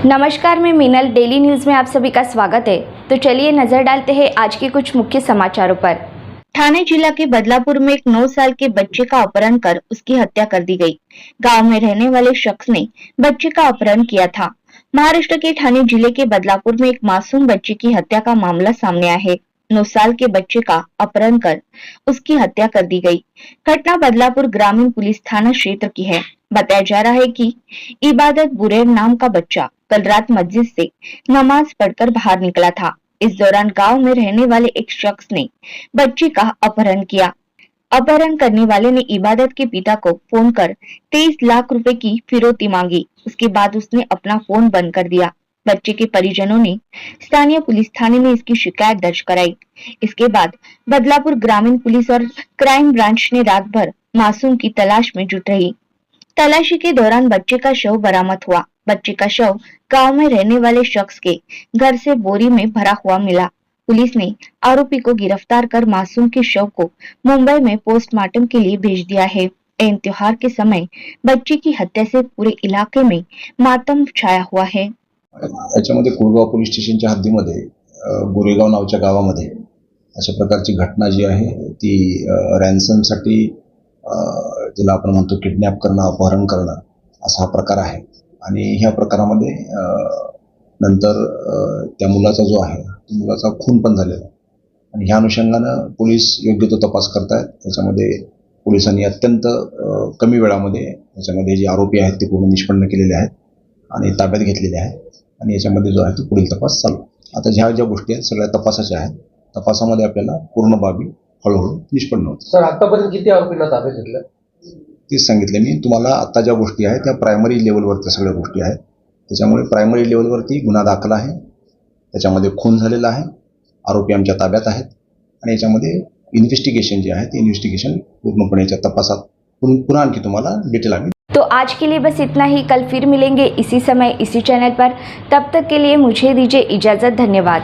नमस्कार, मैं Meenal. Daily news में आप सभी का स्वागत है। तो चलिए नजर डालते हैं आज के कुछ मुख्य समाचारों पर। ठाणे जिला के बदलापुर में एक 9 साल के बच्चे का अपहरण कर उसकी हत्या कर दी गई। गांव में रहने वाले शख्स ने बच्चे का अपहरण किया था। महाराष्ट्र के ठाणे जिले के बदलापुर में एक मासूम बच्चे की हत्या का मामला सामने आया है। 9 साल के बच्चे का अपहरण कर उसकी हत्या कर दी गई। घटना बदलापुर ग्रामीण पुलिस थाना क्षेत्र की है। बताया जा रहा है कि इबादत बुरेर नाम का बच्चा कल रात मस्जिद से नमाज पढ़कर बाहर निकला था। इस दौरान गांव में रहने वाले एक शख्स ने बच्चे का अपहरण किया। अपहरण करने वाले ने इबादत के पिता को फोन कर 23 लाख रुपए की फिरौती मांगी। उसके बाद उसने अपना फोन बंद कर दिया। बच्चे के परिजनों ने स्थानीय पुलिस थाने में इसकी शिकायत दर्ज कराई। इसके बाद बदलापुर ग्रामीण पुलिस और क्राइम ब्रांच ने रात भर मासूम की तलाश में जुट रही। तलाशी के दौरान बच्चे का शव बरामद हुआ। बच्चे का शव गांव में रहने वाले शख्स के घर से बोरी में भरा हुआ मिला। पुलिस ने आरोपी को गिरफ्तार कर मासूम के शव को मुंबई में पोस्टमार्टम के लिए भेज दिया है। इन त्योहार के समय बच्चे की हत्या से पूरे इलाके में मातम छाया हुआ है। याच्यामध्ये कुळगाव पोलीस स्टेशनच्या हद्दीमध्ये गोरेगाव नावाच्या गावामध्ये अशा प्रकारची घटना जी आहे ती रॅन्समसाठी ज्याला आपण म्हणतो किडनॅप करणं, अपहरण करणं असा हा प्रकार आहे। आणि ह्या प्रकारामध्ये नंतर त्या मुलाचा जो आहे त्या मुलाचा खून पण झालेला आहे। आणि ह्या अनुषंगानं पोलीस योग्य तो तपास करतायत। त्याच्यामध्ये पोलिसांनी अत्यंत कमी वेळामध्ये याच्यामध्ये जे आरोपी आहेत ते पूर्ण निष्पन्न केलेले आहेत आणि ताब्यात घेतलेले आहेत। आणि याच्यामध्ये जो आहे तो पुढील तपास चालू। आता ज्या गोष्टी आहेत सगळ्या तपासाच्या आहेत। तपासामध्ये आपल्याला पूर्ण बाबी हळूहळू निष्पन्न होतात। सर, आतापर्यंत किती आरोपींना ताब्यात घेतलं? तेच सांगितलं मी तुम्हाला। आता ज्या गोष्टी आहेत त्या प्रायमरी लेवलवरच्या सगळ्या गोष्टी आहेत। त्याच्यामुळे प्रायमरी लेवलवरती गुन्हा दाखल आहे, त्याच्यामध्ये खून झालेला आहे, आरोपी आमच्या ताब्यात आहेत आणि याच्यामध्ये इन्व्हेस्टिगेशन जे आहे ते इन्व्हेस्टिगेशन पूर्णपणे याच्या तपासात पुन्हा आणखी तुम्हाला डिटेल आम्ही। तो आज के लिए बस इतना ही। कल फिर मिलेंगे इसी समय इसी चैनल पर। तब तक के लिए मुझे दीजिए इजाजत। धन्यवाद।